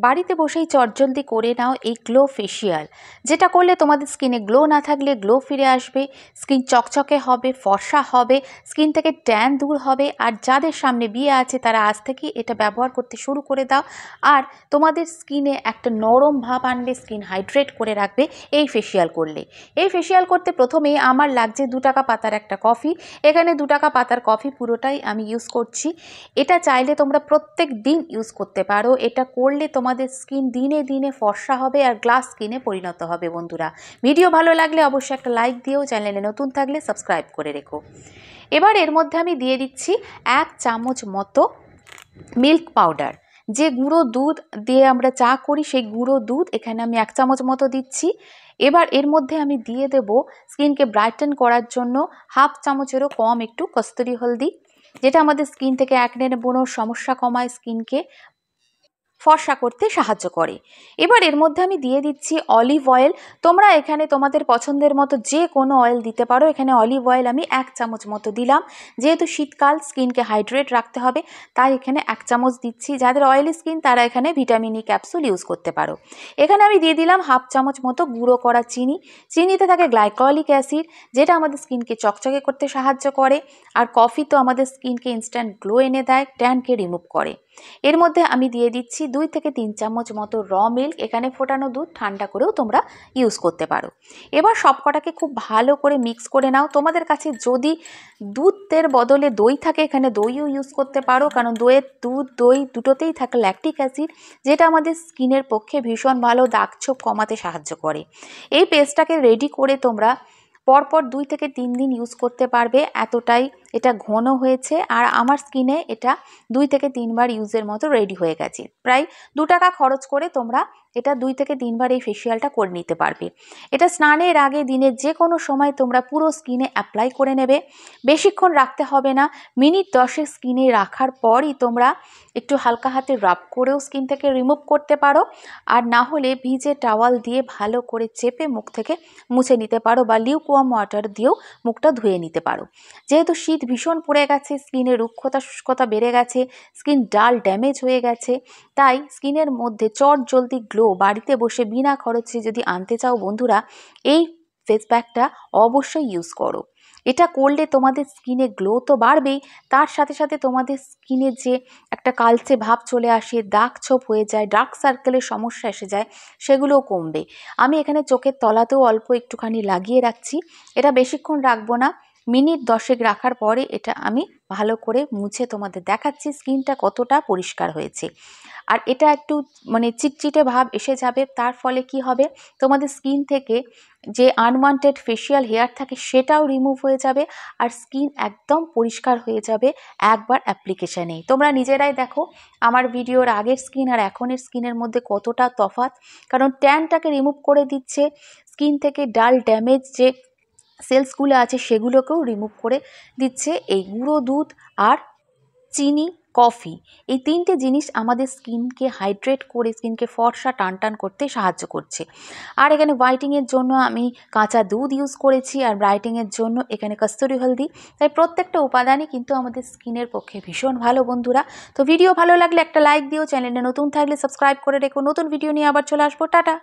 বাড়িতে বসেই চটজলদি করে নাও এই গ্লো ফেসিয়াল, যেটা করলে তোমাদের স্কিনে গ্লো না থাকলে গ্লো ফিরে আসবে, স্কিন চকচকে হবে, ফর্সা হবে, স্কিন থেকে ট্যান দূর হবে। আর যাদের সামনে বিয়ে আছে তারা আজ থেকেই এটা ব্যবহার করতে শুরু করে দাও। আর তোমাদের স্কিনে একটা নরম ভাব আনবে, স্কিন হাইড্রেট করে রাখবে এই ফেসিয়াল করলে। এই ফেসিয়াল করতে প্রথমেই আমার লাগছে 2 টাকা পাতার একটা কফি। এখানে 2 টাকা পাতার কফি পুরোটাই আমি ইউজ করছি। এটা চাইলে তোমরা প্রত্যেক দিন ইউজ করতে পারো। এটা করলে তোমাদের স্কিন দিনে দিনে ফর্সা হবে আর গ্লাস স্কিনে পরিণত হবে। বন্ধুরা, ভিডিও ভালো লাগলে অবশ্যই একটা লাইক দিও, চ্যানেলে নতুন থাকলে সাবস্ক্রাইব করে রেখো। এবার এর মধ্যে আমি দিয়ে দিচ্ছি 1 চামচ মতো মিল্ক পাউডার, যে গুঁড়ো দুধ দিয়ে আমরা চা করি সেই গুঁড়ো দুধ এখানে আমি 1 চামচ মতো দিচ্ছি। এবার এর মধ্যে আমি দিয়ে দেব স্কিনকে ব্রাইটেন করার জন্য 1/2 চামচেরও কম একটু কস্তুরি হলদি, যেটা আমাদের স্কিন থেকে একনে বোনোর সমস্যা কমায়, স্কিনকে ফর্সা করতে সাহায্য করে। এবার এর মধ্যে আমি দিয়ে দিচ্ছি অলিভ অয়েল। তোমরা এখানে তোমাদের পছন্দের মতো যে কোনো অয়েল দিতে পারো। এখানে অলিভ অয়েল আমি 1 চামচ মতো দিলাম। যেহেতু শীতকাল, স্কিনকে হাইড্রেট রাখতে হবে, তাই এখানে 1 চামচ দিচ্ছি। যাদের অয়েলি স্কিন তারা এখানে ভিটামিন ই ক্যাপসুল ইউজ করতে পারো। এখানে আমি দিয়ে দিলাম 1/2 চামচ মতো গুঁড়ো করা চিনি। চিনিতে থাকে গ্লাইকলিক অ্যাসিড, যেটা আমাদের স্কিনকে চকচকে করতে সাহায্য করে। আর কফি তো আমাদের স্কিনকে ইনস্ট্যান্ট গ্লো এনে দেয়, ট্যানকে রিমুভ করে। এর মধ্যে আমি দিয়ে দিচ্ছি 2 থেকে 3 চামচ মতো র মিল্ক। এখানে ফোটানো দুধ, ঠান্ডা করেও তোমরা ইউজ করতে পারো। এবার সবকটাকে খুব ভালো করে মিক্স করে নাও। তোমাদের কাছে যদি দুধের বদলে দই থাকে, এখানে দইও ইউজ করতে পারো, কারণ দুধ দই দুটোতেই থাকে ল্যাকটিক অ্যাসিড, যেটা আমাদের স্কিনের পক্ষে ভীষণ ভালো, দাগছোপ কমাতে সাহায্য করে। এই পেস্টটাকে রেডি করে তোমরা পরপর 2 থেকে 3 দিন ইউজ করতে পারবে, এতটাই এটা ঘন হয়েছে। আর আমার স্কিনে এটা 2 থেকে 3 বার ইউজের মতো রেডি হয়ে গেছে। প্রায় 2 টাকা খরচ করে তোমরা এটা 2 থেকে 3 বার এই ফেসিয়ালটা করে নিতে পারবে। এটা স্নানের আগে দিনের যে কোনো সময় তোমরা পুরো স্কিনে অ্যাপ্লাই করে নেবে। বেশিক্ষণ রাখতে হবে না, মিনিট 10 স্কিনে রাখার পরই তোমরা একটু হালকা হাতে রাব করেও স্কিন থেকে রিমুভ করতে পারো। আর না হলে ভিজে টাওয়াল দিয়ে ভালো করে চেপে মুখ থেকে মুছে নিতে পারো, বা লিউকওয়ার্ম ওয়াটার দিয়েও মুখটা ধুয়ে নিতে পারো। যেহেতু শীত ভীষণ পড়ে গেছে, স্কিনে রুক্ষতা শুষ্কতা বেড়ে গেছে, স্কিন ডাল ড্যামেজ হয়ে গেছে, তাই স্কিনের মধ্যে চটজলদি গ্লো বাড়িতে বসে বিনা খরচে যদি আনতে চাও বন্ধুরা, এই ফেস প্যাকটা অবশ্যই ইউজ করো। এটা করলে তোমাদের স্কিনে গ্লো তো বাড়বেই, তার সাথে সাথে তোমাদের স্কিনে যে একটা কালচে ভাব চলে আসে, দাগ ছোপ হয়ে যায়, ডার্ক সার্কেলের সমস্যা এসে যায়, সেগুলোও কমবে। আমি এখানে চোখের তলাতেও অল্প একটুখানি লাগিয়ে রাখছি। এটা বেশিক্ষণ রাখবো না, মিনিট 10 রাখার পরে এটা আমি ভালো করে মুছে তোমাদের দেখাচ্ছি স্কিনটা কতটা পরিষ্কার হয়েছে। আর এটা একটু চিটচিটে ভাব এসে যাবে, তার ফলে কি হবে, তোমাদের স্কিন থেকে যে আনওয়ান্টেড ফেসিয়াল হেয়ার থাকে সেটাও রিমুভ হয়ে যাবে, আর স্কিন একদম পরিষ্কার হয়ে যাবে একবার অ্যাপ্লিকেশানেই। তোমরা নিজেরাই দেখো আমার ভিডিওর আগের স্কিন আর এখনের স্কিনের মধ্যে কতটা তফাৎ, কারণ ট্যানটাকে রিমুভ করে দিচ্ছে, স্কিন থেকে ডাল ড্যামেজ যে সেলসগুলো আছে সেগুলোকেও রিমুভ করে দিচ্ছে এই গুঁড়ো দুধ আর চিনি, কফি। এই 3টে জিনিস আমাদের স্কিনকে হাইড্রেট করে স্কিনকে ফর্সা টান করতে সাহায্য করছে। আর এখানে হোয়াইটিংয়ের জন্য আমি কাঁচা দুধ ইউজ করেছি, আর ব্রাইটিংয়ের জন্য এখানে কস্তুরি হলদি। তাই প্রত্যেকটা উপাদানই কিন্তু আমাদের স্কিনের পক্ষে ভীষণ ভালো। বন্ধুরা, তো ভিডিও ভালো লাগলে একটা লাইক দিও, চ্যানেলে নতুন থাকলে সাবস্ক্রাইব করে রেখো। নতুন ভিডিও নিয়ে আবার চলে আসবো। টাটা।